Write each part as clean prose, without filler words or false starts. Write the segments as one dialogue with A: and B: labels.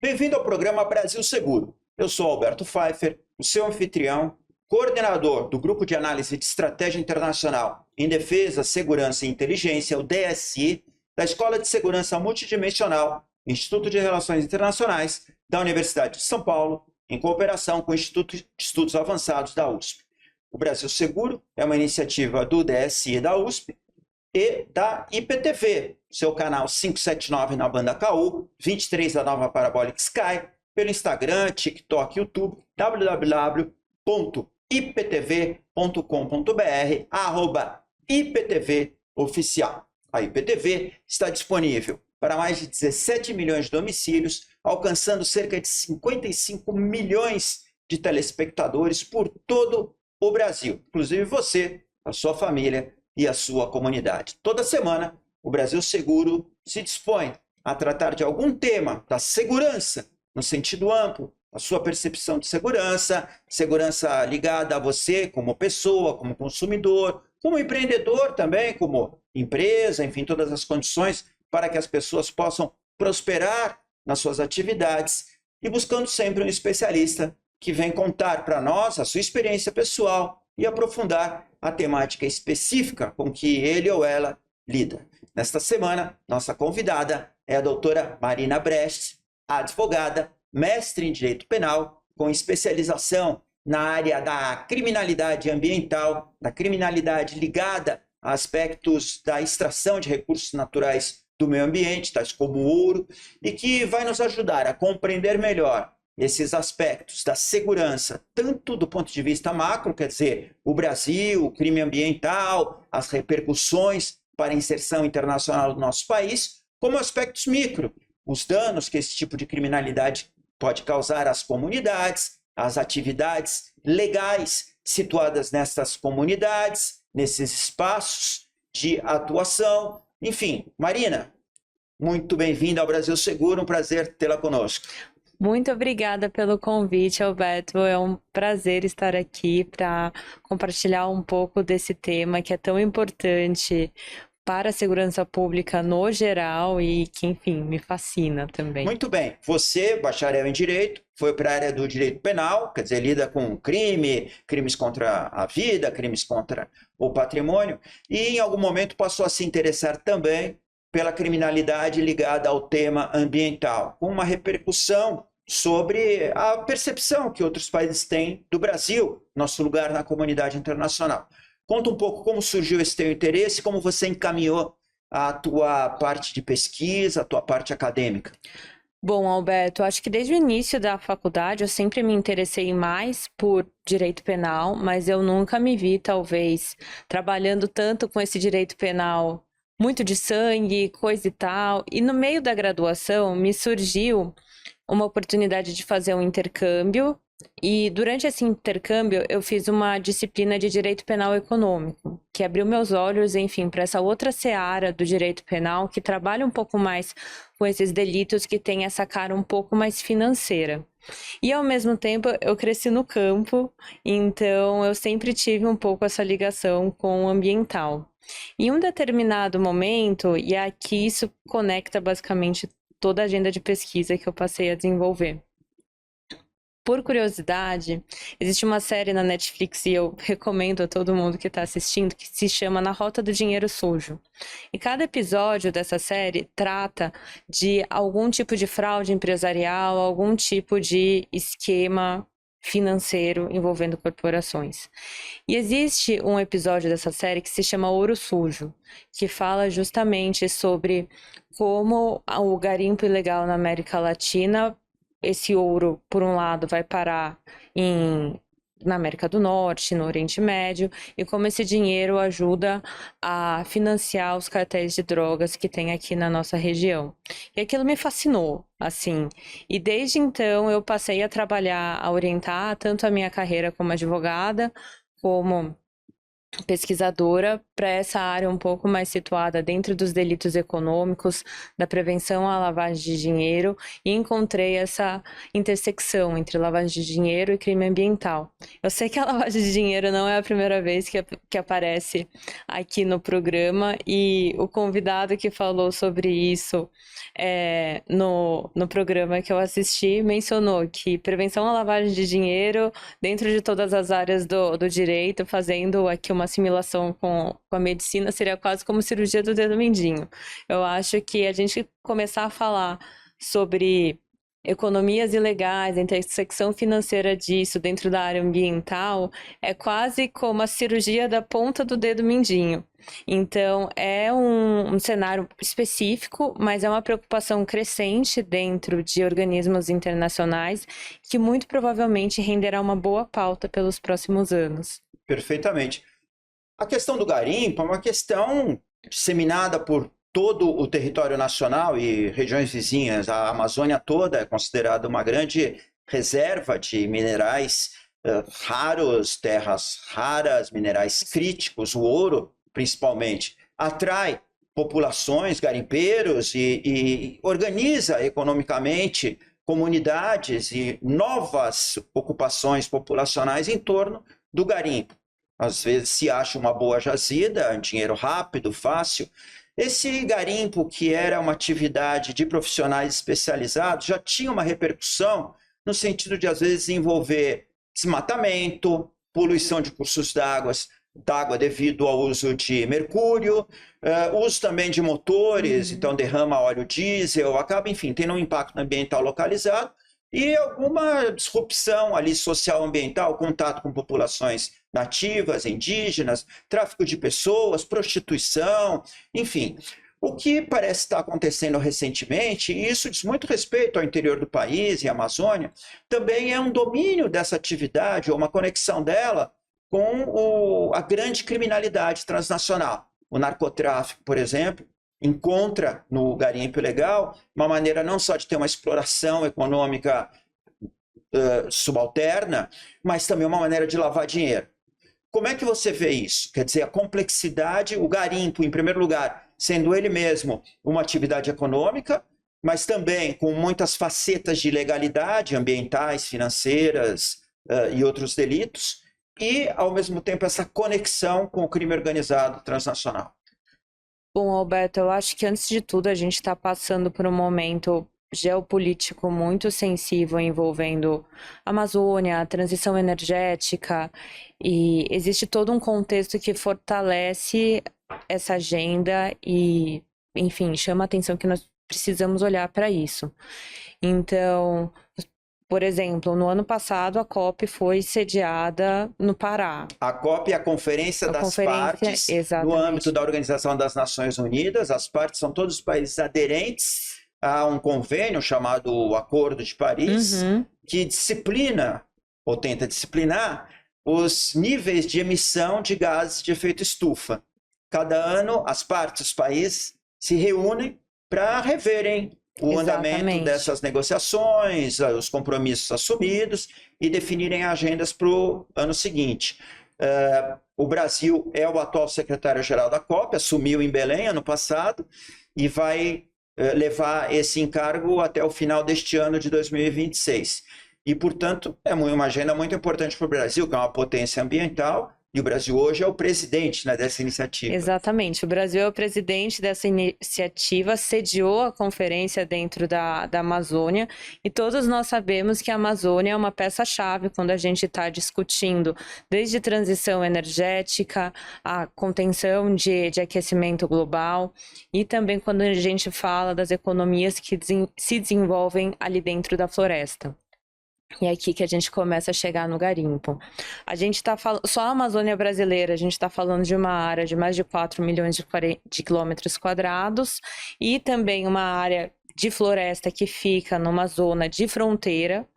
A: Bem-vindo ao programa Brasil Seguro. Eu sou Alberto Pfeiffer, o seu anfitrião, coordenador do Grupo de Análise de Estratégia Internacional em Defesa, Segurança e Inteligência, o DSI, da Escola de Segurança Multidimensional, Instituto de Relações Internacionais, da Universidade de São Paulo, em cooperação com o Instituto de Estudos Avançados da USP. O Brasil Seguro é uma iniciativa do DSI da USP e da IPTV, seu canal 579 na banda KU, 23 da nova Parabolic Sky, pelo Instagram, TikTok, YouTube, www.iptv.com.br, @IPTVOficial. A IPTV está disponível para mais de 17 milhões de domicílios, alcançando cerca de 55 milhões de telespectadores por todo o Brasil, inclusive você, a sua família e a sua comunidade. Toda semana, o Brasil Seguro se dispõe a tratar de algum tema da segurança, no sentido amplo, a sua percepção de segurança, segurança ligada a você como pessoa, como consumidor, como empreendedor também, como empresa, enfim, todas as condições para que as pessoas possam prosperar nas suas atividades e buscando sempre um especialista que vem contar para nós a sua experiência pessoal e aprofundar a temática específica com que ele ou ela lida. Nesta semana, nossa convidada é a doutora Marina Brecht, advogada, mestre em Direito Penal, com especialização na área da criminalidade ambiental, da criminalidade ligada a aspectos da extração de recursos naturais do meio ambiente, tais como o ouro, e que vai nos ajudar a compreender melhor esses aspectos da segurança, tanto do ponto de vista macro, quer dizer, o Brasil, o crime ambiental, as repercussões para a inserção internacional do nosso país, como aspectos micro, os danos que esse tipo de criminalidade pode causar às comunidades, às atividades legais situadas nessas comunidades, nesses espaços de atuação. Enfim, Marina, muito bem-vinda ao Brasil Seguro, um prazer tê-la conosco.
B: Muito obrigada pelo convite, Alberto. É um prazer estar aqui para compartilhar um pouco desse tema que é tão importante para a segurança pública no geral e que, enfim, me fascina também.
A: Muito bem. Você, bacharel em Direito, foi para a área do Direito Penal, quer dizer, lida com crime, crimes contra a vida, crimes contra o patrimônio, e em algum momento passou a se interessar também pela criminalidade ligada ao tema ambiental, com uma repercussão sobre a percepção que outros países têm do Brasil, nosso lugar na comunidade internacional. Conta um pouco como surgiu esse teu interesse, como você encaminhou a tua parte de pesquisa, a tua parte acadêmica.
B: Bom, Alberto, acho que desde o início da faculdade eu sempre me interessei mais por direito penal, mas eu nunca me vi, talvez, trabalhando tanto com esse direito penal muito de sangue, coisa e tal. E no meio da graduação me surgiu uma oportunidade de fazer um intercâmbio, e durante esse intercâmbio eu fiz uma disciplina de direito penal econômico, que abriu meus olhos, enfim, para essa outra seara do direito penal, que trabalha um pouco mais com esses delitos que tem essa cara um pouco mais financeira. E ao mesmo tempo eu cresci no campo, então eu sempre tive um pouco essa ligação com o ambiental. Em um determinado momento, e aqui isso conecta basicamente toda a agenda de pesquisa que eu passei a desenvolver. Por curiosidade, existe uma série na Netflix e eu recomendo a todo mundo que está assistindo, que se chama Na Rota do Dinheiro Sujo. E cada episódio dessa série trata de algum tipo de fraude empresarial, algum tipo de esquema financeiro envolvendo corporações. E existe um episódio dessa série que se chama Ouro Sujo, que fala justamente sobre como o garimpo ilegal na América Latina, esse ouro, por um lado, vai parar na América do Norte, no Oriente Médio, e como esse dinheiro ajuda a financiar os cartéis de drogas que tem aqui na nossa região. E aquilo me fascinou, assim. E desde então eu passei a trabalhar, a orientar tanto a minha carreira como advogada, como pesquisadora para essa área um pouco mais situada dentro dos delitos econômicos, da prevenção à lavagem de dinheiro, e encontrei essa intersecção entre lavagem de dinheiro e crime ambiental. Eu sei que a lavagem de dinheiro não é a primeira vez que aparece aqui no programa, e o convidado que falou sobre isso no programa que eu assisti mencionou que prevenção à lavagem de dinheiro dentro de todas as áreas do direito, fazendo aqui uma assimilação com a medicina, seria quase como cirurgia do dedo mindinho. Eu acho que a gente começar a falar sobre economias ilegais, a intersecção financeira disso dentro da área ambiental, é quase como a cirurgia da ponta do dedo mindinho. Então, é um cenário específico, mas é uma preocupação crescente dentro de organismos internacionais que muito provavelmente renderá uma boa pauta pelos próximos anos.
A: Perfeitamente. A questão do garimpo é uma questão disseminada por todo o território nacional e regiões vizinhas. A Amazônia toda é considerada uma grande reserva de minerais raros, terras raras, minerais críticos, o ouro principalmente. Atrai populações, garimpeiros e organiza economicamente comunidades e novas ocupações populacionais em torno do garimpo. Às vezes se acha uma boa jazida, dinheiro rápido, fácil. Esse garimpo, que era uma atividade de profissionais especializados, já tinha uma repercussão no sentido de, às vezes, envolver desmatamento, poluição de cursos d'água devido ao uso de mercúrio, uso também de motores, então derrama óleo diesel, acaba, enfim, tendo um impacto ambiental localizado e alguma disrupção ali social ambiental, contato com populações nativas, indígenas, tráfico de pessoas, prostituição, enfim. O que parece estar acontecendo recentemente, e isso diz muito respeito ao interior do país e à Amazônia, também é um domínio dessa atividade, ou uma conexão dela com a grande criminalidade transnacional. O narcotráfico, por exemplo, encontra no garimpo ilegal uma maneira não só de ter uma exploração econômica subalterna, mas também uma maneira de lavar dinheiro. Como é que você vê isso? Quer dizer, a complexidade, o garimpo, em primeiro lugar, sendo ele mesmo uma atividade econômica, mas também com muitas facetas de ilegalidade, ambientais, financeiras e outros delitos, e, ao mesmo tempo, essa conexão com o crime organizado transnacional.
B: Bom, Alberto, eu acho que antes de tudo a gente está passando por um momento geopolítico muito sensível envolvendo a Amazônia, a transição energética, e existe todo um contexto que fortalece essa agenda e, enfim, chama a atenção que nós precisamos olhar para isso. Então, por exemplo, no ano passado a COP foi sediada no Pará.
A: A COP é a Conferência das Partes no âmbito da Organização das Nações Unidas. As partes são todos os países aderentes a um convênio chamado Acordo de Paris, que disciplina, ou tenta disciplinar, os níveis de emissão de gases de efeito estufa. Cada ano, as partes, os países, se reúnem para reverem o andamento dessas negociações, os compromissos assumidos e definirem agendas para o ano seguinte. O Brasil é o atual secretário-geral da COP, assumiu em Belém ano passado e vai levar esse encargo até o final deste ano de 2026. E, portanto, é uma agenda muito importante para o Brasil, que é uma potência ambiental, e o Brasil hoje é o presidente, né, dessa iniciativa.
B: Exatamente, o Brasil é o presidente dessa iniciativa, sediou a conferência dentro da Amazônia, e todos nós sabemos que a Amazônia é uma peça-chave quando a gente está discutindo desde transição energética, a contenção de aquecimento global, e também quando a gente fala das economias que se desenvolvem ali dentro da floresta. E é aqui que a gente começa a chegar no garimpo. A gente está falando, só a Amazônia brasileira, a gente está falando de uma área de mais de 4 milhões de quilômetros quadrados e também uma área de floresta que fica numa zona de fronteira.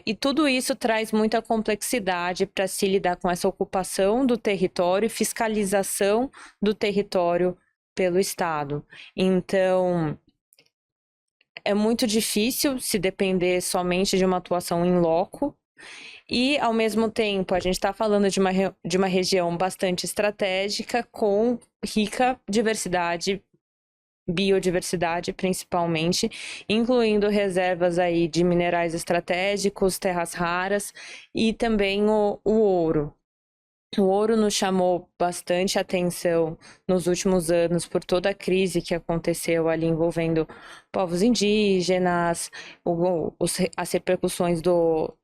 B: E tudo isso traz muita complexidade para se lidar com essa ocupação do território e fiscalização do território pelo Estado. Então, é muito difícil se depender somente de uma atuação in loco, E, ao mesmo tempo, a gente está falando de uma região bastante estratégica, com rica diversidade, biodiversidade principalmente, incluindo reservas aí de minerais estratégicos, terras raras e também o ouro. O ouro nos chamou bastante atenção nos últimos anos por toda a crise que aconteceu ali envolvendo povos indígenas, as repercussões do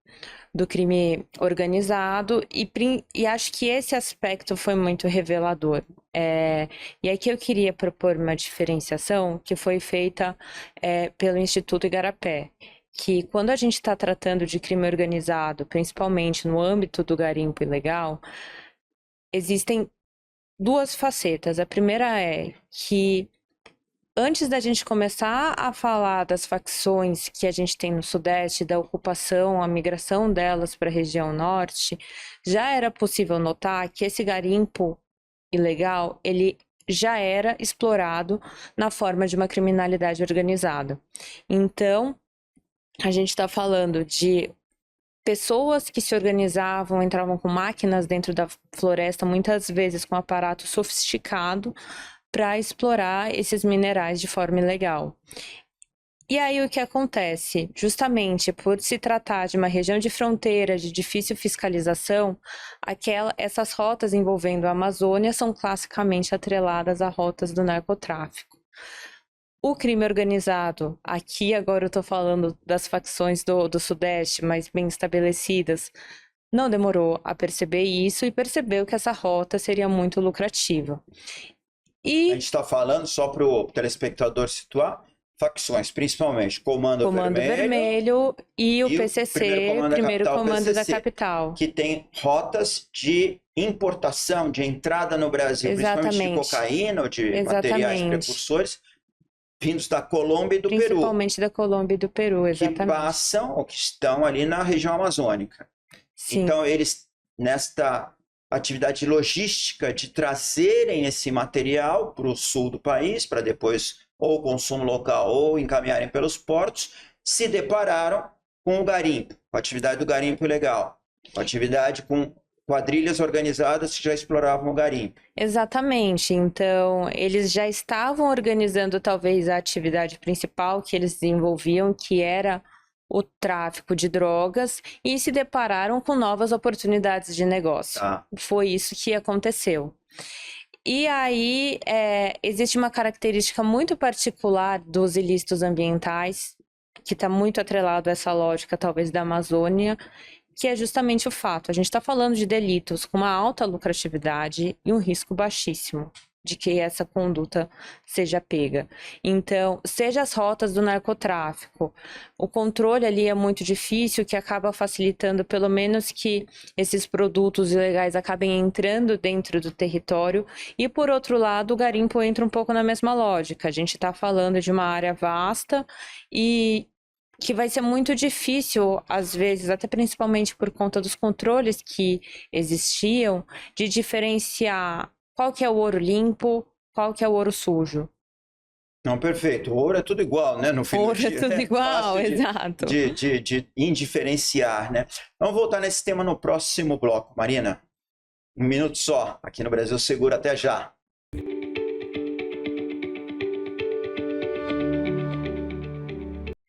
B: crime organizado, e acho que esse aspecto foi muito revelador. E aqui eu queria propor uma diferenciação que foi feita pelo Instituto Igarapé, que quando a gente está tratando de crime organizado, principalmente no âmbito do garimpo ilegal, existem duas facetas. A primeira é que antes da gente começar a falar das facções que a gente tem no Sudeste, da ocupação, a migração delas para a região Norte, já era possível notar que esse garimpo ilegal, ele já era explorado na forma de uma criminalidade organizada. Então, a gente está falando de pessoas que se organizavam, entravam com máquinas dentro da floresta, muitas vezes com aparato sofisticado, para explorar esses minerais de forma ilegal. E aí o que acontece? Justamente por se tratar de uma região de fronteira de difícil fiscalização, essas rotas envolvendo a Amazônia são classicamente atreladas a rotas do narcotráfico. O crime organizado, aqui agora eu estou falando das facções do Sudeste, mas bem estabelecidas, não demorou a perceber isso e percebeu que essa rota seria muito lucrativa.
A: A gente está falando, só para o telespectador situar, facções, principalmente Comando
B: Vermelho e o PCC, Primeiro Comando da Capital,
A: que tem rotas de importação, de entrada no Brasil, principalmente de cocaína ou de materiais precursores, vindos da Colômbia e do Peru.
B: Principalmente da Colômbia e do Peru, exatamente.
A: Que passam ou que estão ali na região amazônica. Sim. Então, eles, nesta atividade logística de trazerem esse material para o sul do país, para depois ou consumo local ou encaminharem pelos portos, se depararam com o garimpo, com a atividade do garimpo ilegal, com a atividade com quadrilhas organizadas que já exploravam o garimpo.
B: Exatamente. Então, eles já estavam organizando talvez a atividade principal que eles desenvolviam, que era o tráfico de drogas, e se depararam com novas oportunidades de negócio. Foi isso que aconteceu. E aí, existe uma característica muito particular dos ilícitos ambientais, que está muito atrelado a essa lógica, talvez, da Amazônia, que é justamente o fato. A gente está falando de delitos com uma alta lucratividade e um risco baixíssimo de que essa conduta seja pega. Então, seja as rotas do narcotráfico, o controle ali é muito difícil, que acaba facilitando pelo menos que esses produtos ilegais acabem entrando dentro do território, e por outro lado, o garimpo entra um pouco na mesma lógica. A gente está falando de uma área vasta e que vai ser muito difícil, às vezes, até principalmente por conta dos controles que existiam, de diferenciar qual que é o ouro limpo, qual que é o ouro sujo.
A: Não, perfeito. O ouro é tudo igual, né? No fim
B: do dia. Ouro é tudo igual, exato.
A: De indiferenciar, né? Vamos voltar nesse tema no próximo bloco. Marina, 1 minuto só. Aqui no Brasil Seguro, até já.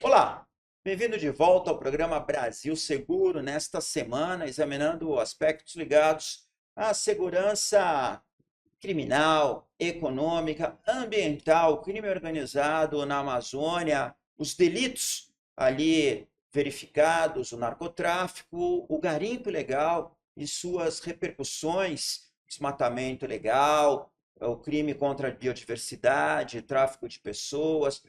A: Olá, bem-vindo de volta ao programa Brasil Seguro, nesta semana, examinando aspectos ligados à segurança criminal, econômica, ambiental, crime organizado na Amazônia, os delitos ali verificados, o narcotráfico, o garimpo ilegal e suas repercussões, desmatamento ilegal, o crime contra a biodiversidade, tráfico de pessoas,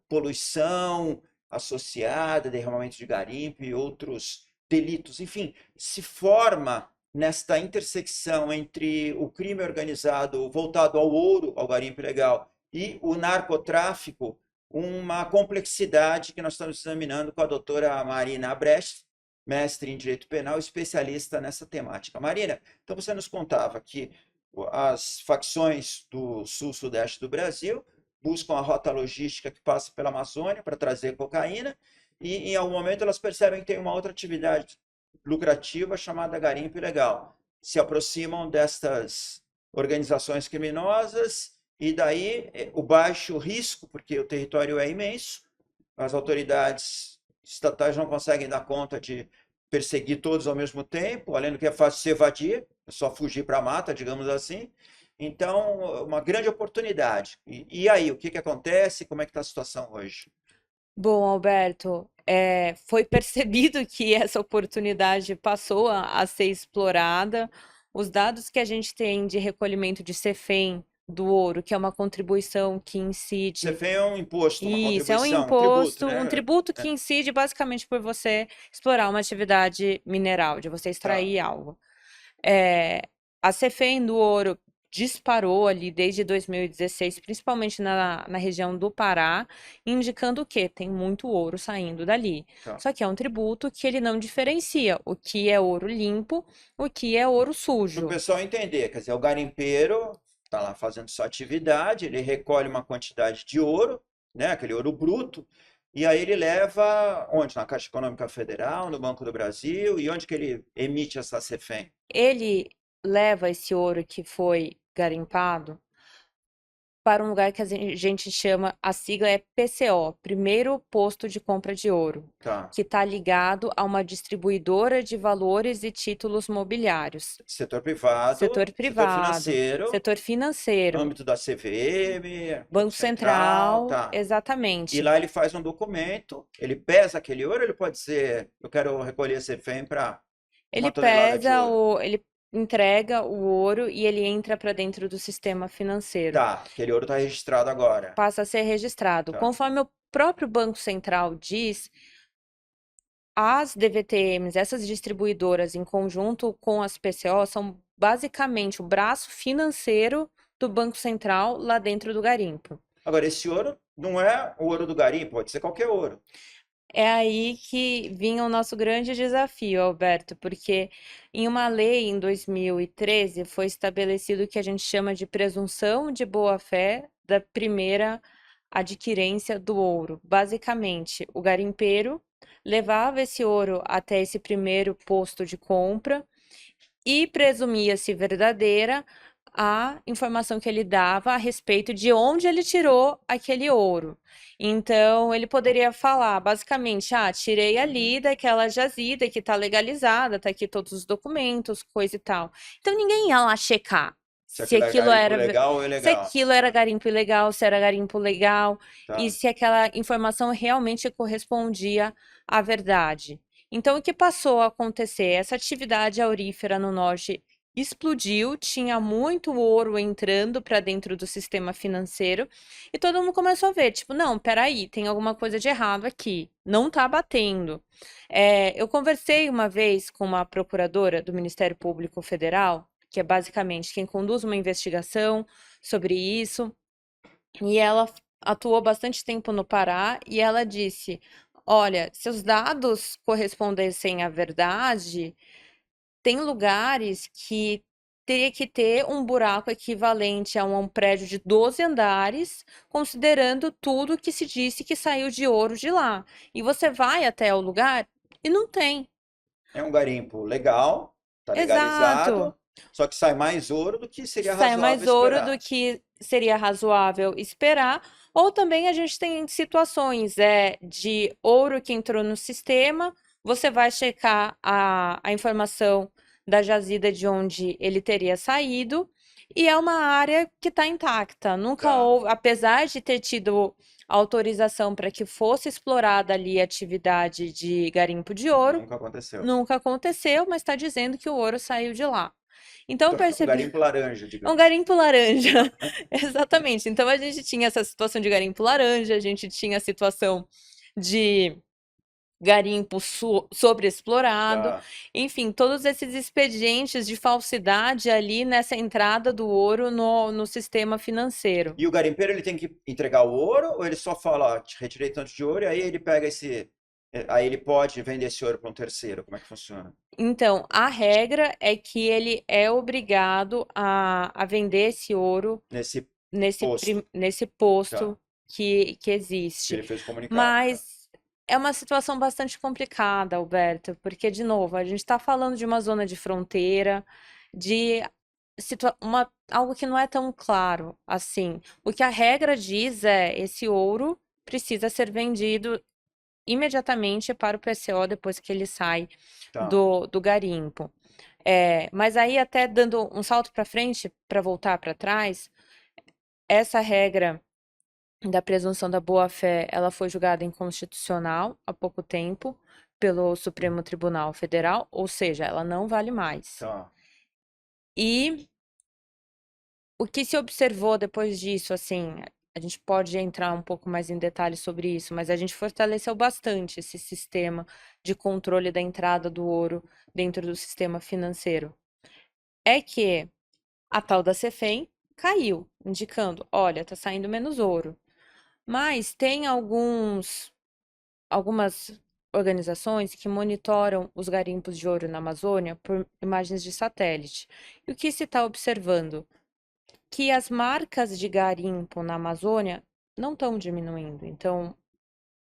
A: poluição associada, derramamento de garimpo e outros delitos. Enfim, se forma nesta intersecção entre o crime organizado voltado ao ouro, ao garimpo ilegal, e o narcotráfico, uma complexidade que nós estamos examinando com a doutora Marina Abrecht, mestre em Direito Penal, especialista nessa temática. Marina, então você nos contava que as facções do sul-sudeste do Brasil buscam a rota logística que passa pela Amazônia para trazer cocaína, e em algum momento elas percebem que tem uma outra atividade lucrativa chamada garimpo ilegal. Se aproximam destas organizações criminosas e daí o baixo risco, porque o território é imenso, as autoridades estatais não conseguem dar conta de perseguir todos ao mesmo tempo, além do que é fácil se evadir, é só fugir para a mata, digamos assim. Então, uma grande oportunidade. E aí, o que que acontece? Como é que está a situação hoje?
B: Bom, Alberto, foi percebido que essa oportunidade passou a ser explorada. Os dados que a gente tem de recolhimento de CEFEM do ouro, que é uma contribuição que incide.
A: CEFEM é um imposto, uma
B: Isso, é
A: contribuição, um tributo,
B: um
A: né?
B: tributo que
A: É,
B: incide basicamente por você explorar uma atividade mineral, de você
A: tá.
B: extrair algo. É, a CEFEM do ouro disparou ali desde 2016, principalmente na região do Pará, indicando o quê? Tem muito ouro saindo dali.
A: Tá.
B: Só que é um tributo que ele não diferencia o que é ouro limpo, o que é ouro
A: Para o
B: sujo.
A: pessoal entender, quer dizer, o garimpeiro está lá fazendo sua atividade, ele recolhe uma quantidade de ouro, né, aquele ouro bruto, e aí ele leva onde? Na Caixa Econômica Federal, no Banco do Brasil, e onde que ele emite essa CEFEM?
B: Ele leva esse ouro que foi garimpado para um lugar que a gente chama, a sigla é PCO, Primeiro Posto de Compra de Ouro,
A: Tá.
B: que está ligado a uma distribuidora de valores e títulos mobiliários. Setor
A: Setor
B: privado,
A: financeiro,
B: setor financeiro,
A: âmbito da CVM, Banco
B: Banco
A: Central,
B: Central,
A: tá. E
B: exatamente.
A: lá ele faz um documento, ele pesa aquele ouro, ele pode dizer, eu quero recolher CEFEM para
B: Ele
A: 1 tonelada de
B: pesa
A: ouro.
B: ele entrega o ouro e ele entra para dentro do sistema financeiro.
A: Tá, aquele ouro está registrado agora.
B: Passa a ser registrado.
A: Tá.
B: Conforme o próprio Banco Central diz, as DVTMs, essas distribuidoras, em conjunto com as PCO, são basicamente o braço financeiro do Banco Central lá dentro do garimpo.
A: Agora, esse ouro não é o ouro do garimpo, pode ser qualquer ouro.
B: É aí que vinha o nosso grande desafio, Alberto, porque em uma lei em 2013 foi estabelecido o que a gente chama de presunção de boa-fé da primeira adquirência do ouro. Basicamente, o garimpeiro levava esse ouro até esse primeiro posto de compra e presumia-se verdadeira a informação que ele dava a respeito de onde ele tirou aquele ouro. Então, ele poderia falar, basicamente, tirei ali daquela jazida que está legalizada, tá aqui todos os documentos, coisa e tal. Então, ninguém ia lá checar
A: Se
B: se
A: aquilo é
B: aquilo
A: garimpo
B: era,
A: legal ou
B: se
A: ilegal.
B: aquilo era garimpo ilegal, se era garimpo legal, e
A: Tá.
B: se aquela informação realmente correspondia à verdade. Então, o que passou a acontecer? Essa atividade aurífera no norte explodiu, tinha muito ouro entrando para dentro do sistema financeiro e todo mundo começou a ver, tipo, não, peraí, tem alguma coisa de errado aqui, não tá batendo. Eu conversei uma vez com uma procuradora do Ministério Público Federal, que é basicamente quem conduz uma investigação sobre isso, e ela atuou bastante tempo no Pará e ela disse: olha, se os dados correspondessem à verdade, tem lugares que teria que ter um buraco equivalente a um prédio de 12 andares, considerando tudo que se disse que saiu de ouro de lá. E você vai até o lugar e não tem.
A: É um garimpo legal, está
B: Exato.
A: legalizado, só que sai mais ouro do que seria
B: Sai
A: razoável
B: mais ouro do
A: esperar.
B: que seria razoável esperar. Ou também a gente tem situações de ouro que entrou no sistema, você vai checar a informação da jazida de onde ele teria saído, e é uma área que está intacta. Nunca
A: Tá.
B: houve, apesar de ter tido autorização para que fosse explorada ali a atividade de garimpo de ouro,
A: Nunca aconteceu.
B: nunca aconteceu, mas está dizendo que o ouro saiu de lá. Então, eu
A: Então, é um
B: percebi.
A: garimpo laranja,
B: É um
A: digamos.
B: garimpo laranja. Exatamente. Então a gente tinha essa situação de garimpo laranja, a gente tinha a situação de garimpo sobreexplorado,
A: Tá.
B: enfim, todos esses expedientes de falsidade ali nessa entrada do ouro no sistema financeiro.
A: E o garimpeiro ele tem que entregar o ouro ou ele só fala, ó, te retirei tanto de ouro e aí ele pega esse. Aí ele pode vender esse ouro para um terceiro? Como é que funciona?
B: Então, a regra é que ele é obrigado a vender esse ouro
A: Nesse
B: nesse,
A: posto.
B: nesse
A: Tá.
B: posto que
A: Que
B: existe.
A: ele fez o comunicado. Tá.
B: Mas é uma situação bastante complicada, Alberto, porque, de novo, a gente está falando de uma zona de fronteira, de algo que não é tão claro assim. O que a regra diz é esse ouro precisa ser vendido imediatamente para o PCO depois que ele sai
A: Tá.
B: do garimpo. Mas aí, até dando um salto para frente, para voltar para trás, essa regra da presunção da boa-fé, ela foi julgada inconstitucional há pouco tempo pelo Supremo Tribunal Federal, ou seja, ela não vale mais.
A: Tá.
B: E o que se observou depois disso, assim, a gente pode entrar um pouco mais em detalhes sobre isso, mas a gente fortaleceu bastante esse sistema de controle da entrada do ouro dentro do sistema financeiro. É que a tal da CEFEM caiu, indicando, olha, tá saindo menos ouro. Mas tem algumas organizações que monitoram os garimpos de ouro na Amazônia por imagens de satélite. E o que se está observando? Que as marcas de garimpo na Amazônia não estão diminuindo. Então,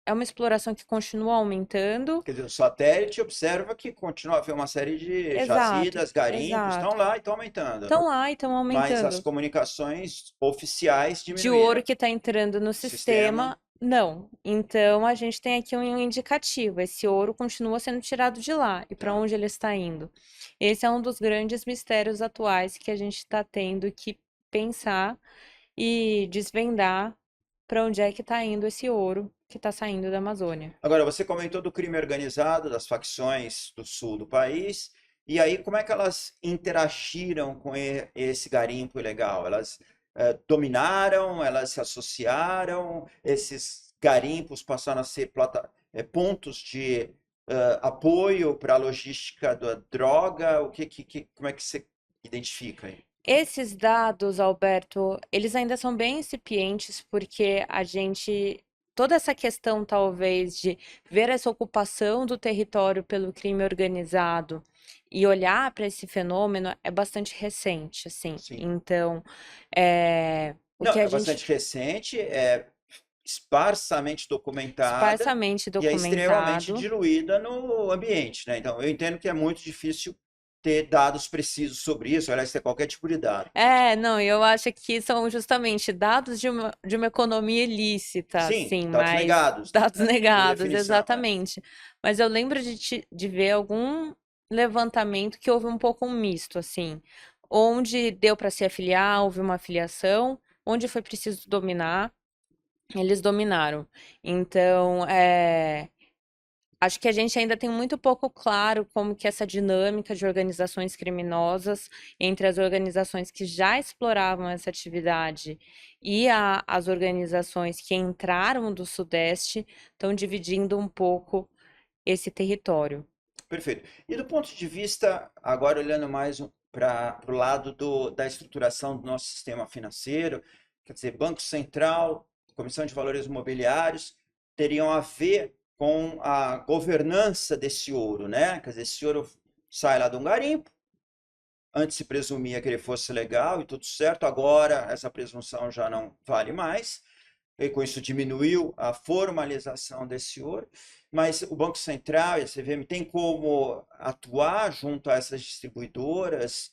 B: é uma exploração que continua aumentando.
A: Quer dizer, o satélite observa que continua a haver uma série de
B: Exato,
A: jazidas, garimpos, estão
B: exato.
A: lá e estão aumentando.
B: Estão lá e estão
A: Mas as
B: aumentando.
A: comunicações oficiais
B: De ouro
A: diminuíram.
B: que está entrando no
A: O sistema,
B: sistema, não. Então, a gente tem aqui um indicativo. Esse ouro continua sendo tirado de lá. E para
A: tá.
B: onde ele está indo? Esse é um dos grandes mistérios atuais que a gente está tendo que pensar e desvendar para onde é que está indo esse ouro que está saindo da Amazônia.
A: Agora, você comentou do crime organizado, das facções do sul do país, e aí como é que elas interagiram com esse garimpo ilegal? Elas dominaram, elas se associaram, esses garimpos passaram a ser pontos de apoio para a logística da droga? Como é que você identifica aí?
B: Esses dados, Alberto, eles ainda são bem incipientes porque toda essa questão talvez de ver essa ocupação do território pelo crime organizado e olhar para esse fenômeno é bastante recente, assim.
A: Sim.
B: Então, o
A: Não,
B: que a
A: é
B: gente
A: bastante recente, é esparsamente documentada
B: esparsamente
A: e é extremamente
B: documentado.
A: diluída no ambiente, né? Então, eu entendo que é muito difícil ter dados precisos sobre isso, aliás, ter qualquer tipo de dado.
B: Não, eu acho que são justamente dados de uma economia ilícita,
A: Sim,
B: sim,
A: dados
B: mas
A: negados,
B: dados
A: né? Por
B: negados,
A: definição, é.
B: exatamente. Mas eu lembro de ver algum levantamento que houve um pouco um misto, assim, onde deu para se afiliar, houve uma afiliação, onde foi preciso dominar, eles dominaram. Então, acho que a gente ainda tem muito pouco claro como que essa dinâmica de organizações criminosas entre as organizações que já exploravam essa atividade e as organizações que entraram do Sudeste estão dividindo um pouco esse território.
A: Perfeito. E do ponto de vista, agora olhando mais para o lado da estruturação do nosso sistema financeiro, quer dizer, Banco Central, Comissão de Valores Imobiliários, teriam a ver com a governança desse ouro, né? Quer dizer, esse ouro sai lá de um garimpo, antes se presumia que ele fosse legal e tudo certo, agora essa presunção já não vale mais, e com isso diminuiu a formalização desse ouro, mas o Banco Central e a CVM tem como atuar junto a essas distribuidoras,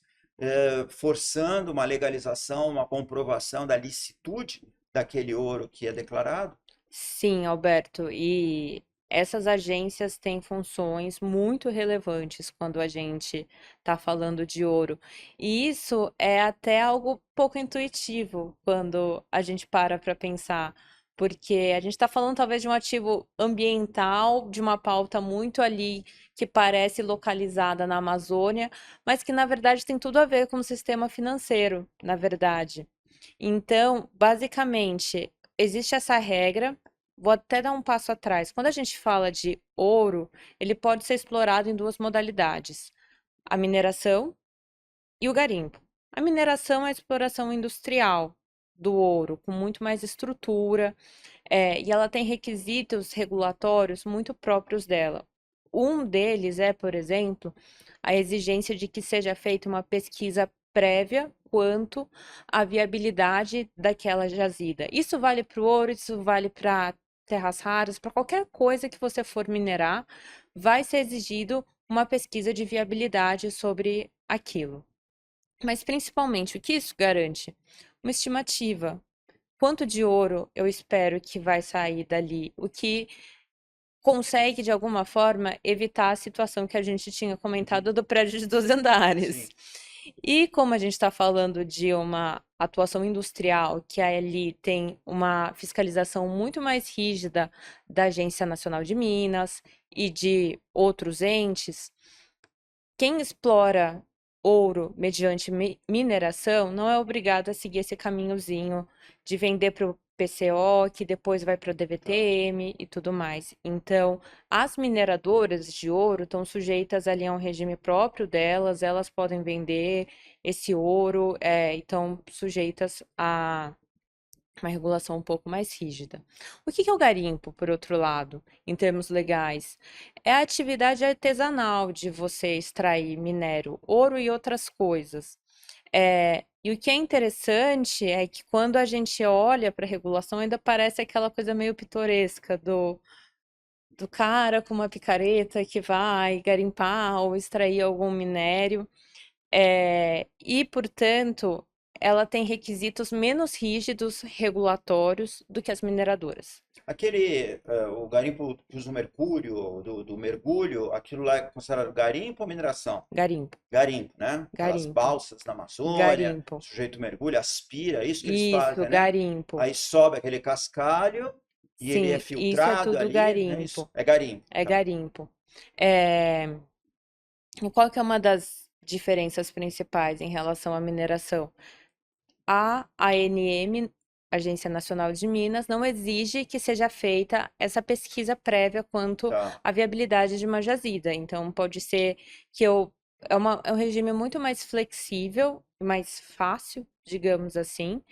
A: forçando uma legalização, uma comprovação da licitude daquele ouro que é declarado?
B: Sim, Alberto, e essas agências têm funções muito relevantes quando a gente está falando de ouro. E isso é até algo pouco intuitivo quando a gente para pensar, porque a gente está falando talvez de um ativo ambiental, de uma pauta muito ali que parece localizada na Amazônia, mas que na verdade tem tudo a ver com o sistema financeiro, na verdade. Então, basicamente, existe essa regra. Vou até dar um passo atrás. Quando a gente fala de ouro, ele pode ser explorado em duas modalidades: a mineração e o garimpo. A mineração é a exploração industrial do ouro, com muito mais estrutura, e ela tem requisitos regulatórios muito próprios dela. Um deles é, por exemplo, a exigência de que seja feita uma pesquisa prévia quanto à viabilidade daquela jazida. Isso vale para o ouro, isso vale para terras raras, para qualquer coisa que você for minerar, vai ser exigido uma pesquisa de viabilidade sobre aquilo. Mas principalmente, o que isso garante? Uma estimativa. Quanto de ouro eu espero que vai sair dali? O que consegue, de alguma forma, evitar a situação que a gente tinha comentado do prédio de 2 andares.
A: Sim.
B: E como a gente está falando de uma atuação industrial, que ali tem uma fiscalização muito mais rígida da Agência Nacional de Minas e de outros entes, quem explora ouro mediante mineração não é obrigado a seguir esse caminhozinho de vender para o PCO, que depois vai para o DVTM e tudo mais. Então, as mineradoras de ouro estão sujeitas ali a um regime próprio delas, elas podem vender esse ouro, estão sujeitas a uma regulação um pouco mais rígida. O que é o garimpo, por outro lado, em termos legais? É a atividade artesanal de você extrair minério, ouro e outras coisas. E o que é interessante é que quando a gente olha para a regulação, ainda parece aquela coisa meio pitoresca do cara com uma picareta que vai garimpar ou extrair algum minério. E, portanto, ela tem requisitos menos rígidos regulatórios do que as mineradoras.
A: O garimpo que usa o mercúrio, do mergulho, aquilo lá é considerado garimpo ou mineração?
B: Garimpo,
A: Garimpo, né? Aquelas
B: garimpo,
A: balsas na Amazônia,
B: garimpo.
A: o sujeito mergulha, aspira, é isso que eles
B: Isso,
A: fazem, né?
B: garimpo.
A: Aí sobe aquele cascalho e ele é
B: Sim, isso é
A: filtrado
B: tudo
A: ali, né? Isso
B: garimpo.
A: é garimpo,
B: É
A: tá?
B: garimpo. É, e qual que é uma das diferenças principais em relação à mineração? A ANM, Agência Nacional de Minas, não exige que seja feita essa pesquisa prévia quanto
A: Tá.
B: à viabilidade de uma jazida. Então, pode ser que é um regime muito mais flexível, mais fácil, digamos assim,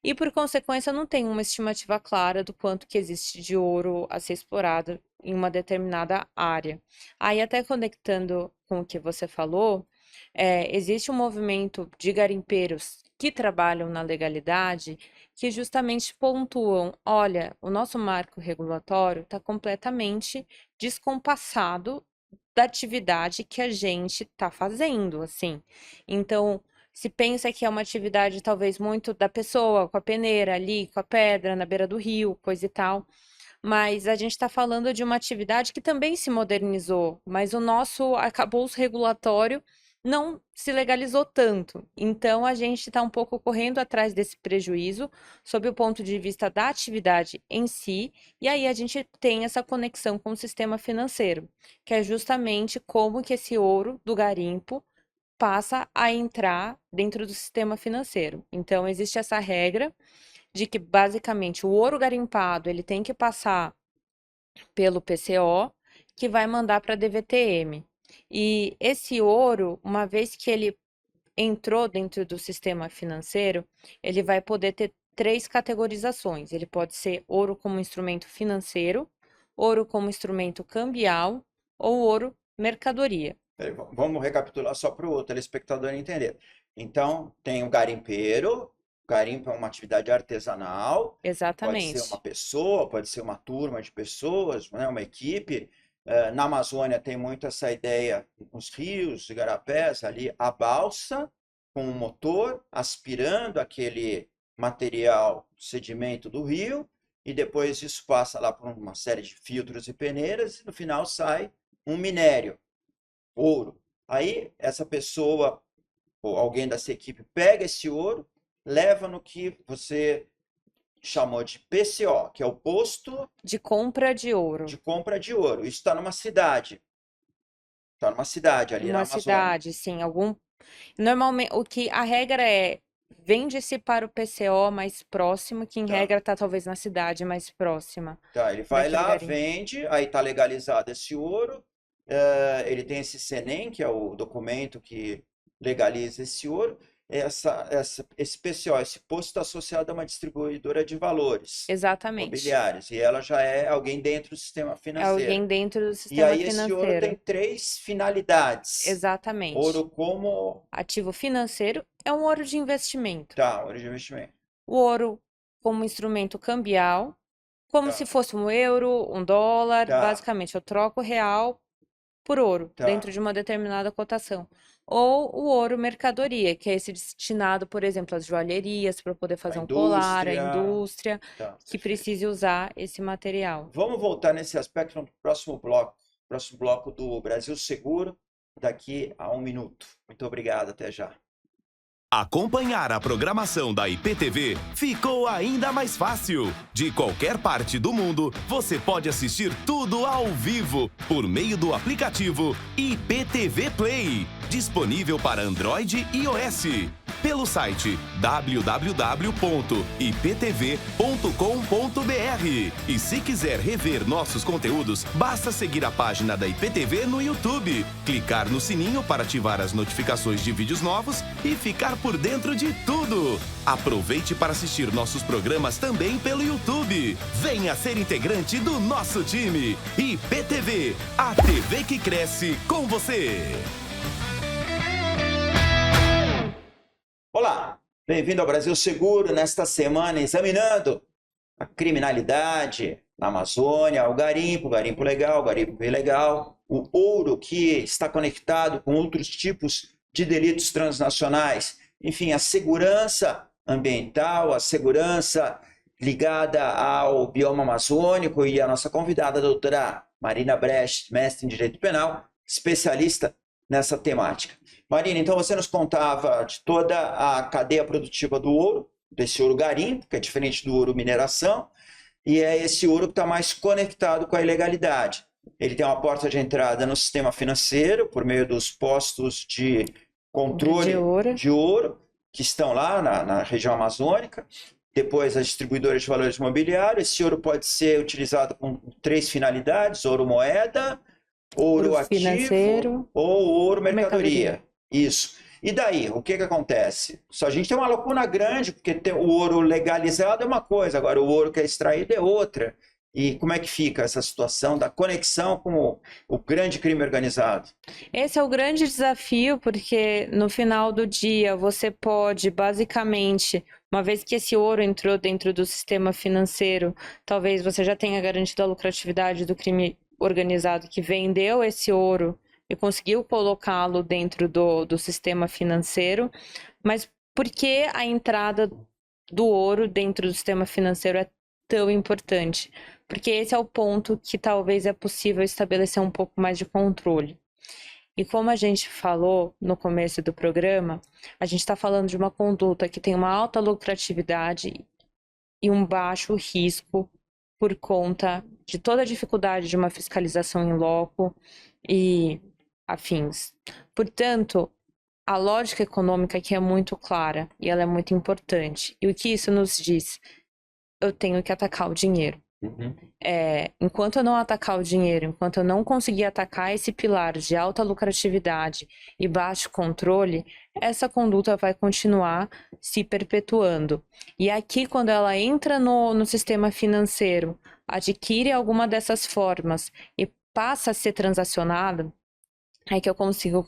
B: e por consequência não tem uma estimativa clara do quanto que existe de ouro a ser explorado em uma determinada área. Aí, até conectando com o que você falou, existe um movimento de garimpeiros que trabalham na legalidade que justamente pontuam: olha, o nosso marco regulatório está completamente descompassado da atividade que a gente está fazendo, assim. Então, se pensa que é uma atividade talvez muito da pessoa, com a peneira ali, com a pedra na beira do rio, coisa e tal. Mas a gente está falando de uma atividade que também se modernizou, mas o nosso arcabouço regulatório não se legalizou tanto. Então, a gente está um pouco correndo atrás desse prejuízo, sob o ponto de vista da atividade em si, e aí a gente tem essa conexão com o sistema financeiro, que é justamente como que esse ouro do garimpo passa a entrar dentro do sistema financeiro. Então, existe essa regra de que, basicamente, o ouro garimpado ele tem que passar pelo PCO, que vai mandar para a DVTM. E esse ouro, uma vez que ele entrou dentro do sistema financeiro, ele vai poder ter 3 categorizações. Ele pode ser ouro como instrumento financeiro, ouro como instrumento cambial ou ouro mercadoria.
A: Peraí, vamos recapitular só para o telespectador entender. Então, tem o garimpeiro. Garimpo é uma atividade artesanal. Pode ser uma
B: Exatamente.
A: pessoa, pode ser uma turma de pessoas, né, uma equipe. Na Amazônia tem muito essa ideia, nos rios, igarapés, ali, a balsa com um motor aspirando aquele material, sedimento do rio, e depois isso passa lá por uma série de filtros e peneiras, e no final sai um minério, ouro. Aí essa pessoa ou alguém dessa equipe pega esse ouro, leva no que você chamou de PCO, que é o posto
B: De compra de
A: de
B: ouro.
A: compra de ouro. Isso está numa cidade. Está numa cidade ali na
B: Uma
A: Amazônia.
B: cidade, sim, algum. Normalmente, o que a regra é, vende-se para o PCO mais próximo, que em
A: Tá.
B: regra está talvez na cidade mais próxima
A: Tá, ele vai
B: daquele
A: lá,
B: garimpo.
A: vende, aí está legalizado esse ouro. Ele tem esse SENEM, que é o documento que legaliza esse ouro. Esse PCO, esse posto está associado a uma distribuidora de valores
B: Exatamente.
A: mobiliários, e ela já é alguém dentro do sistema
B: É
A: financeiro.
B: alguém dentro do
A: E
B: sistema
A: aí esse ouro tem
B: financeiro.
A: 3 finalidades.
B: Exatamente.
A: Ouro como,
B: Ativo financeiro é um ouro de investimento.
A: tá, ouro de investimento.
B: O ouro como instrumento cambial Como
A: Tá.
B: se fosse um euro, um dólar.
A: Tá.
B: Basicamente, eu troco real por ouro,
A: Tá.
B: dentro de uma determinada cotação. Ou o ouro mercadoria, que é esse destinado, por exemplo, às joalherias, para poder fazer
A: A
B: um colar, a
A: indústria.
B: indústria
A: Tá,
B: que
A: perfeito.
B: precise usar esse material.
A: Vamos voltar nesse aspecto no próximo bloco. Próximo bloco do Brasil Seguro, daqui a 1 minuto. Muito obrigado, até já.
C: Acompanhar a programação da IPTV ficou ainda mais fácil. De qualquer parte do mundo, você pode assistir tudo ao vivo por meio do aplicativo IPTV Play, disponível para Android e iOS. Pelo site www.iptv.com.br. E se quiser rever nossos conteúdos, basta seguir a página da IPTV no YouTube, clicar no sininho para ativar as notificações de vídeos novos e ficar por dentro de tudo. Aproveite para assistir nossos programas também pelo YouTube. Venha ser integrante do nosso time. IPTV, a TV que cresce com você.
A: Olá, bem-vindo ao Brasil Seguro, nesta semana examinando a criminalidade na Amazônia, o garimpo legal, o garimpo ilegal, o ouro que está conectado com outros tipos de delitos transnacionais, enfim, a segurança ambiental, a segurança ligada ao bioma amazônico e a nossa convidada, a doutora Marina Brecht, mestre em Direito Penal, especialista nessa temática. Marina, então você nos contava de toda a cadeia produtiva do ouro, desse ouro garimpo, que é diferente do ouro mineração, e é esse ouro que está mais conectado com a ilegalidade. Ele tem uma porta de entrada no sistema financeiro, por meio dos postos de controle de ouro, que estão lá na região amazônica, depois as distribuidoras de valores imobiliários. Esse ouro pode ser utilizado com 3 finalidades: ouro moeda, ouro ativo
B: financeiro,
A: ou ouro mercadoria. Isso. E daí, o que acontece? Só a gente tem uma lacuna grande, porque o ouro legalizado é uma coisa, agora o ouro que é extraído é outra. E como é que fica essa situação da conexão com o grande crime organizado?
B: Esse é o grande desafio, porque no final do dia você pode, basicamente, uma vez que esse ouro entrou dentro do sistema financeiro, talvez você já tenha garantido a lucratividade do crime organizado que vendeu esse ouro e conseguiu colocá-lo dentro do sistema financeiro, mas por que a entrada do ouro dentro do sistema financeiro é tão importante? Porque esse é o ponto que talvez é possível estabelecer um pouco mais de controle. E como a gente falou no começo do programa, a gente está falando de uma conduta que tem uma alta lucratividade e um baixo risco por conta de toda a dificuldade de uma fiscalização em loco e afins. Portanto, a lógica econômica aqui é muito clara e ela é muito importante. E o que isso nos diz? Eu tenho que atacar o dinheiro. Enquanto eu não atacar o dinheiro, enquanto eu não conseguir atacar esse pilar de alta lucratividade e baixo controle, essa conduta vai continuar se perpetuando. E aqui, quando ela entra no sistema financeiro, adquire alguma dessas formas e passa a ser transacionada, é que eu consigo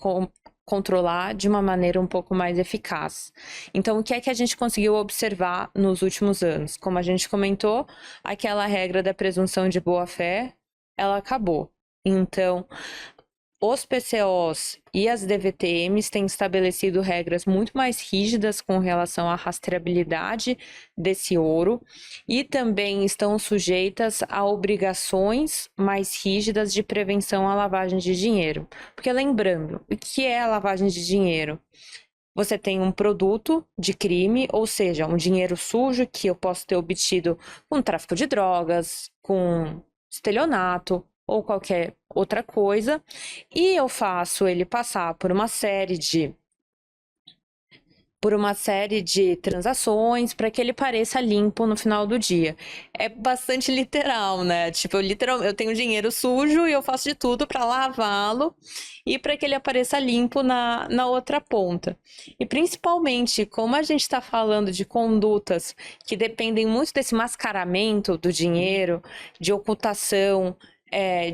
B: controlar de uma maneira um pouco mais eficaz. Então, o que é que a gente conseguiu observar nos últimos anos? Como a gente comentou, aquela regra da presunção de boa-fé, ela acabou. Então, os PCOs e as DVTMs têm estabelecido regras muito mais rígidas com relação à rastreabilidade desse ouro e também estão sujeitas a obrigações mais rígidas de prevenção à lavagem de dinheiro. Porque lembrando, o que é a lavagem de dinheiro? Você tem um produto de crime, ou seja, um dinheiro sujo que eu posso ter obtido com tráfico de drogas, com estelionato, ou qualquer outra coisa, e eu faço ele passar por uma série de transações para que ele pareça limpo no final do dia. É bastante literal, né? Tipo, eu tenho dinheiro sujo e eu faço de tudo para lavá-lo e para que ele apareça limpo na outra ponta. E principalmente, como a gente está falando de condutas que dependem muito desse mascaramento do dinheiro, de ocultação,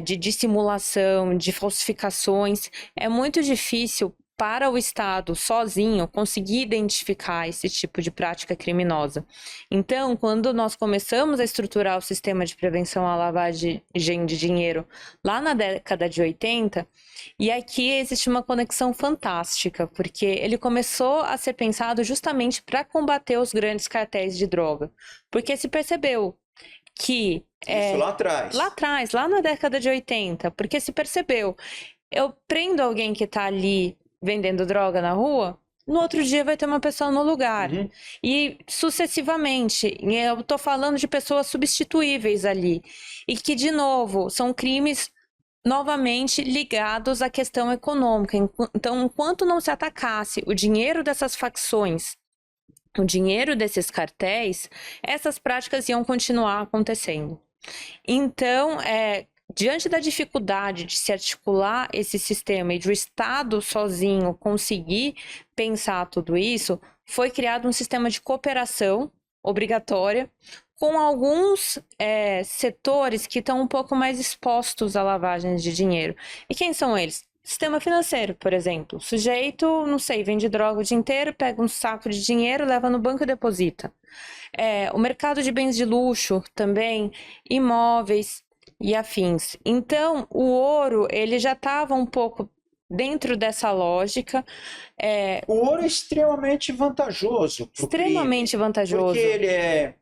B: de dissimulação, de falsificações, é muito difícil para o Estado sozinho conseguir identificar esse tipo de prática criminosa. Então, quando nós começamos a estruturar o sistema de prevenção à lavagem de dinheiro lá na década de 80, e aqui existe uma conexão fantástica, porque ele começou a ser pensado justamente para combater os grandes cartéis de droga, porque se percebeu que
A: Isso lá atrás.
B: lá atrás, lá na década de 80, porque se percebeu, eu prendo alguém que está ali vendendo droga na rua, no outro dia vai ter uma pessoa no lugar.
A: Uhum.
B: E sucessivamente, eu estou falando de pessoas substituíveis ali. E que, de novo, são crimes novamente ligados à questão econômica. Então, enquanto não se atacasse o dinheiro dessas facções, o dinheiro desses cartéis, essas práticas iam continuar acontecendo. Então, diante da dificuldade de se articular esse sistema e de o Estado sozinho conseguir pensar tudo isso, foi criado um sistema de cooperação obrigatória com alguns setores que estão um pouco mais expostos a lavagens de dinheiro. E quem são eles? Sistema financeiro, por exemplo. O sujeito, não sei, vende droga o dia inteiro, pega um saco de dinheiro, leva no banco e deposita. O mercado de bens de luxo também, imóveis e afins. Então, o ouro, ele já estava um pouco dentro dessa lógica.
A: O ouro é extremamente vantajoso pro
B: Extremamente
A: crime,
B: vantajoso.
A: porque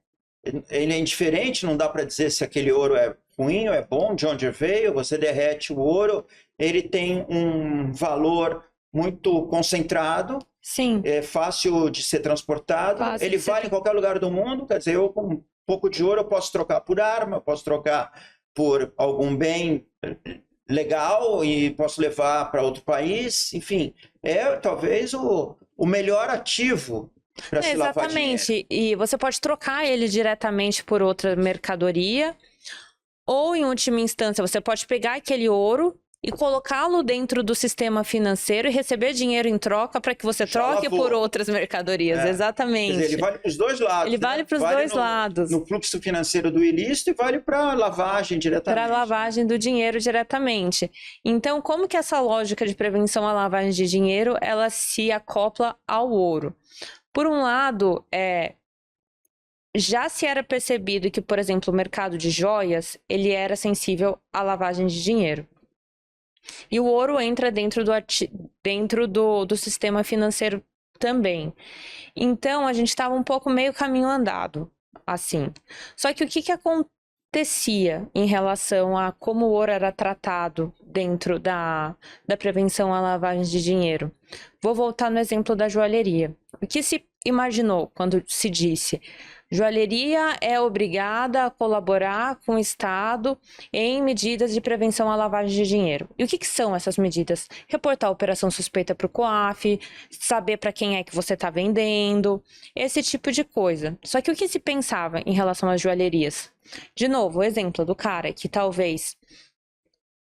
A: ele é indiferente, não dá para dizer se aquele ouro é ruim ou é bom, de onde veio, você derrete o ouro, ele tem um valor muito concentrado,
B: Sim,
A: é fácil de ser transportado,
B: Fácil
A: ele
B: de ser
A: vale em qualquer lugar do mundo, quer dizer, eu com um pouco de ouro eu posso trocar por arma, eu posso trocar por algum bem legal e posso levar para outro país, enfim, é talvez o melhor ativo para se lavar dinheiro.
B: exatamente. E você pode trocar ele diretamente por outra mercadoria, ou em última instância, você pode pegar aquele ouro e colocá-lo dentro do sistema financeiro e receber dinheiro em troca para que você
A: Já
B: troque
A: lavou.
B: por outras mercadorias.
A: Quer
B: Exatamente.
A: dizer, ele vale para os dois lados.
B: Ele vale para os dois lados.
A: No fluxo financeiro do ilícito e vale para lavagem diretamente.
B: Para lavagem do dinheiro diretamente. Então, como que essa lógica de prevenção à lavagem de dinheiro, ela se acopla ao ouro? Por um lado, já se era percebido que, por exemplo, o mercado de joias, ele era sensível à lavagem de dinheiro. E o ouro entra dentro do sistema financeiro também. Então, a gente estava um pouco meio caminho andado, assim. Só que o que acontecia em relação a como o ouro era tratado dentro da prevenção à lavagem de dinheiro? Vou voltar no exemplo da joalheria. O que se imaginou quando se disse joalheria é obrigada a colaborar com o Estado em medidas de prevenção à lavagem de dinheiro? E o que são essas medidas? Reportar a operação suspeita para o COAF, saber para quem é que você está vendendo, esse tipo de coisa. Só que o que se pensava em relação às joalherias? De novo, o exemplo do cara que talvez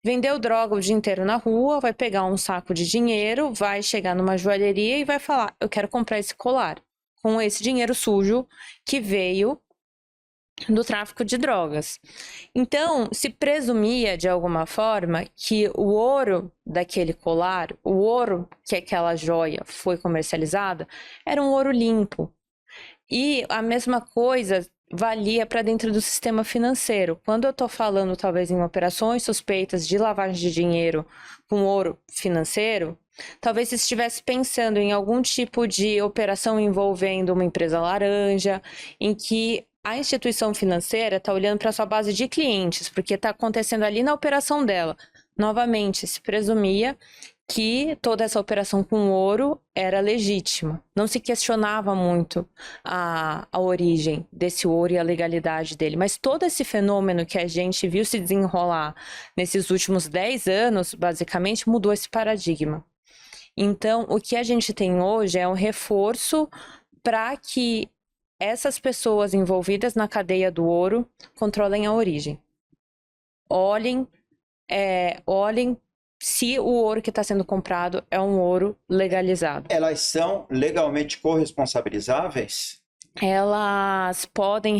B: vendeu droga o dia inteiro na rua, vai pegar um saco de dinheiro, vai chegar numa joalheria e vai falar: eu quero comprar esse colar com esse dinheiro sujo que veio do tráfico de drogas. Então, se presumia de alguma forma que o ouro daquele colar, o ouro que aquela joia foi comercializada, era um ouro limpo. E a mesma coisa valia para dentro do sistema financeiro. Quando eu estou falando, talvez, em operações suspeitas de lavagem de dinheiro com ouro financeiro, talvez se estivesse pensando em algum tipo de operação envolvendo uma empresa laranja, em que a instituição financeira está olhando para a sua base de clientes, porque está acontecendo ali na operação dela. Novamente, se presumia que toda essa operação com ouro era legítima. Não se questionava muito a origem desse ouro e a legalidade dele. Mas todo esse fenômeno que a gente viu se desenrolar nesses últimos 10 anos, basicamente, mudou esse paradigma. Então, o que a gente tem hoje é um reforço para que essas pessoas envolvidas na cadeia do ouro controlem a origem. Olhem se o ouro que está sendo comprado é um ouro legalizado.
A: Elas são legalmente corresponsabilizáveis?
B: Elas podem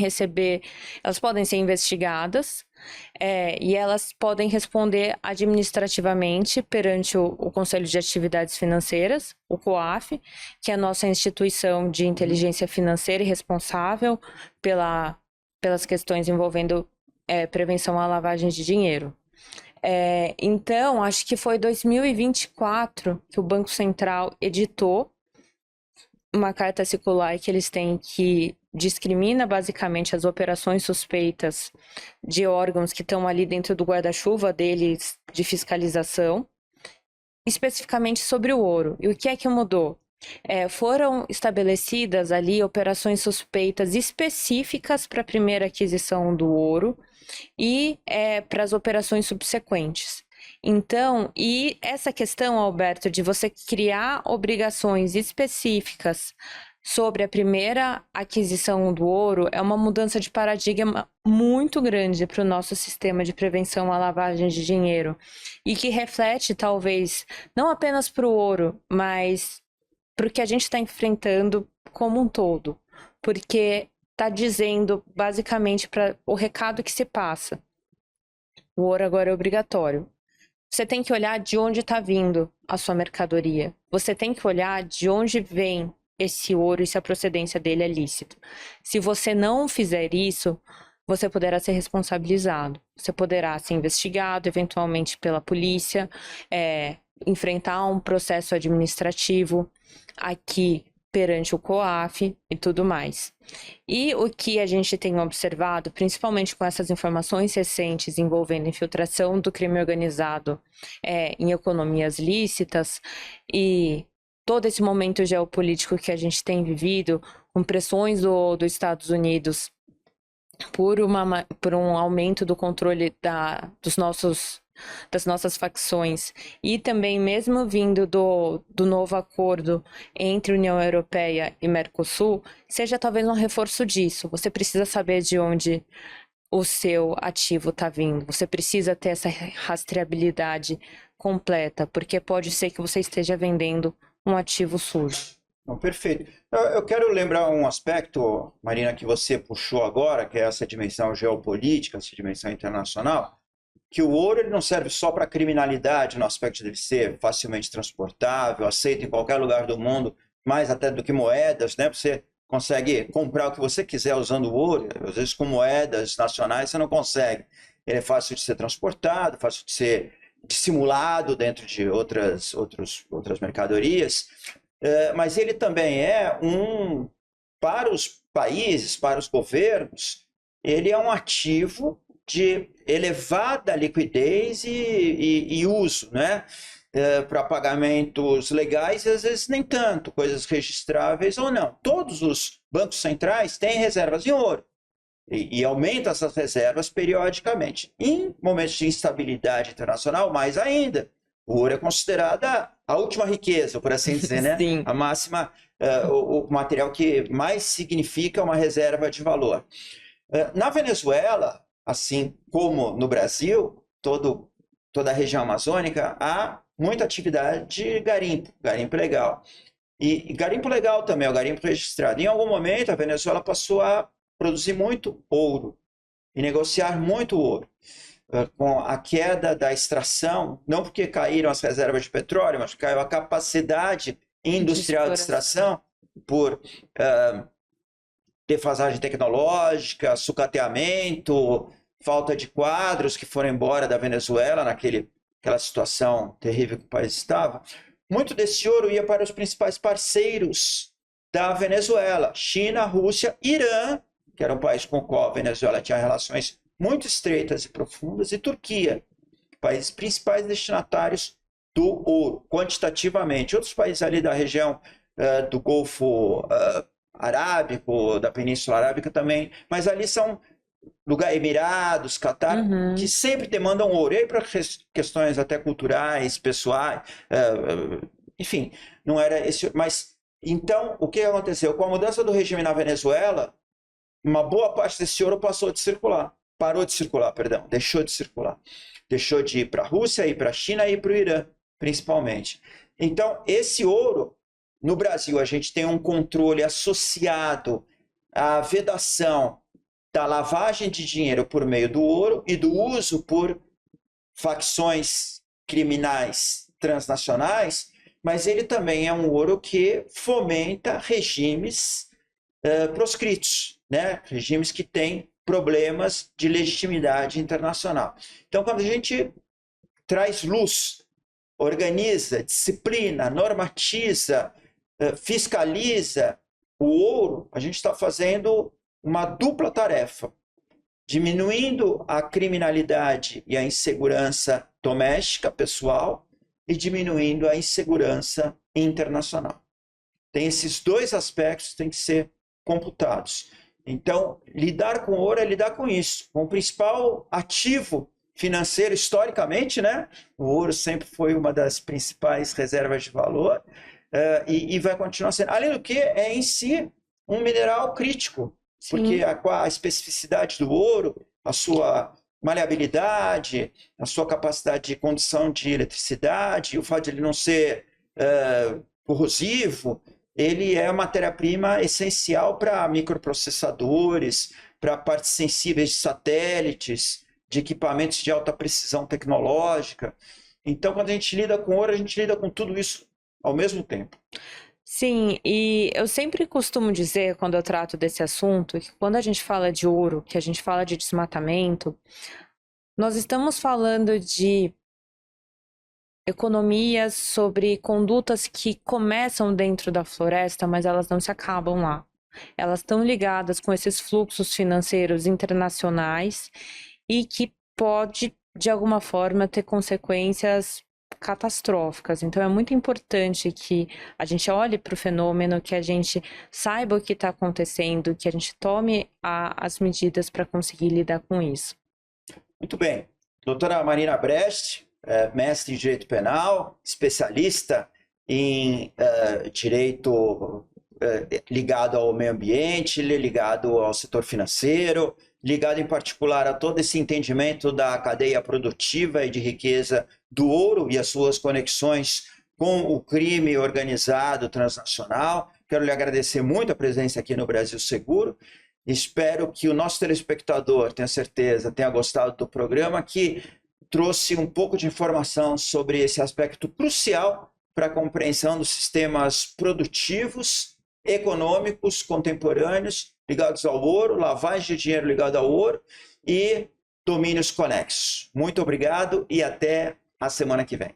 B: ser investigadas, e elas podem responder administrativamente perante o Conselho de Atividades Financeiras, o COAF, que é a nossa instituição de inteligência financeira e responsável pelas questões envolvendo prevenção à lavagem de dinheiro. Então, acho que foi 2024 que o Banco Central editou uma carta circular que eles têm que discrimina basicamente as operações suspeitas de órgãos que estão ali dentro do guarda-chuva deles de fiscalização, especificamente sobre o ouro. E o que é que mudou? Foram estabelecidas ali operações suspeitas específicas para a primeira aquisição do ouro e para as operações subsequentes. Então, e essa questão, Alberto, de você criar obrigações específicas sobre a primeira aquisição do ouro é uma mudança de paradigma muito grande para o nosso sistema de prevenção à lavagem de dinheiro e que reflete, talvez, não apenas para o ouro, mas para o que a gente está enfrentando como um todo, porque está dizendo, basicamente, para o recado que se passa. O ouro agora é obrigatório. Você tem que olhar de onde está vindo a sua mercadoria. Você tem que olhar de onde vem esse ouro e se a procedência dele é lícita. Se você não fizer isso, você poderá ser responsabilizado. Você poderá ser investigado, eventualmente pela polícia, enfrentar um processo administrativo aqui perante o COAF e tudo mais. E o que a gente tem observado, principalmente com essas informações recentes envolvendo infiltração do crime organizado em economias lícitas e todo esse momento geopolítico que a gente tem vivido, com pressões dos Estados Unidos por um aumento do controle das nossas facções e também mesmo vindo do novo acordo entre União Europeia e Mercosul, seja talvez um reforço disso. Você precisa saber de onde o seu ativo está vindo. Você precisa ter essa rastreabilidade completa, porque pode ser que você esteja vendendo um ativo sujo.
A: Não, perfeito. Eu quero lembrar um aspecto, Marina, que você puxou agora, que é essa dimensão geopolítica, essa dimensão internacional, que o ouro ele não serve só para criminalidade, no aspecto de ser facilmente transportável, aceito em qualquer lugar do mundo, mais até do que moedas, né? Você consegue comprar o que você quiser usando o ouro, às vezes com moedas nacionais você não consegue. Ele é fácil de ser transportado, fácil de ser dissimulado dentro de outras mercadorias, mas ele também para os países, para os governos, ele é um ativo de elevada liquidez e uso, né? Para pagamentos legais, e às vezes nem tanto, coisas registráveis ou não. Todos os bancos centrais têm reservas em ouro e aumentam essas reservas periodicamente. Em momentos de instabilidade internacional, mais ainda. O ouro é considerada a última riqueza, por assim dizer, né?
B: Sim.
A: A máxima, o material que mais significa uma reserva de valor. Na Venezuela, assim como no Brasil, toda a região amazônica, há muita atividade de garimpo legal. E garimpo legal também, o garimpo registrado. Em algum momento, a Venezuela passou a produzir muito ouro e negociar muito ouro. Com a queda da extração, não porque caíram as reservas de petróleo, mas caiu a capacidade industrial de extração por defasagem tecnológica, sucateamento, falta de quadros que foram embora da Venezuela naquela situação terrível que o país estava. Muito desse ouro ia para os principais parceiros da Venezuela, China, Rússia, Irã, que era um país com o qual a Venezuela tinha relações muito estreitas e profundas, e Turquia, países principais destinatários do ouro, quantitativamente. Outros países ali da região do Golfo Arábico, da Península Arábica também, mas ali são Emirados, Catar, que sempre demandam ouro. E aí para questões até culturais, pessoais, enfim, não era esse. Mas então, o que aconteceu? Com a mudança do regime na Venezuela, uma boa parte desse ouro parou de circular, deixou de circular. Deixou de ir para a Rússia, ir para a China e ir para o Irã, principalmente. Então, esse ouro, no Brasil, a gente tem um controle associado à vedação da lavagem de dinheiro por meio do ouro e do uso por facções criminais transnacionais, mas ele também é um ouro que fomenta regimes proscritos, né? Regimes que têm problemas de legitimidade internacional. Então, quando a gente traz luz, organiza, disciplina, normatiza, fiscaliza o ouro, a gente está fazendo uma dupla tarefa, diminuindo a criminalidade e a insegurança doméstica, pessoal, e diminuindo a insegurança internacional. Tem esses dois aspectos que têm que ser computados. Então, lidar com ouro é lidar com isso, com o principal ativo financeiro historicamente, né? O ouro sempre foi uma das principais reservas de valor e vai continuar sendo. Além do que, é em si um mineral crítico,
B: Sim.
A: porque a especificidade do ouro, a sua maleabilidade, a sua capacidade de condução de eletricidade, o fato de ele não ser corrosivo, ele é uma matéria-prima essencial para microprocessadores, para partes sensíveis de satélites, de equipamentos de alta precisão tecnológica. Então, quando a gente lida com ouro, a gente lida com tudo isso ao mesmo tempo.
B: Sim, e eu sempre costumo dizer, quando eu trato desse assunto, que quando a gente fala de ouro, que a gente fala de desmatamento, nós estamos falando de economias sobre condutas que começam dentro da floresta, mas elas não se acabam lá. Elas estão ligadas com esses fluxos financeiros internacionais e que pode, de alguma forma, ter consequências catastróficas. Então, é muito importante que a gente olhe para o fenômeno, que a gente saiba o que está acontecendo, que a gente tome as medidas para conseguir lidar com isso.
A: Muito bem. Doutora Marina Brecht, mestre em Direito Penal, especialista em direito ligado ao meio ambiente, ligado ao setor financeiro, ligado em particular a todo esse entendimento da cadeia produtiva e de riqueza do ouro e as suas conexões com o crime organizado transnacional. Quero lhe agradecer muito a presença aqui no Brasil Seguro. Espero que o nosso telespectador, tenha certeza, tenha gostado do programa, que trouxe um pouco de informação sobre esse aspecto crucial para a compreensão dos sistemas produtivos, econômicos, contemporâneos, ligados ao ouro, lavagem de dinheiro ligada ao ouro e domínios conexos. Muito obrigado e até a semana que vem.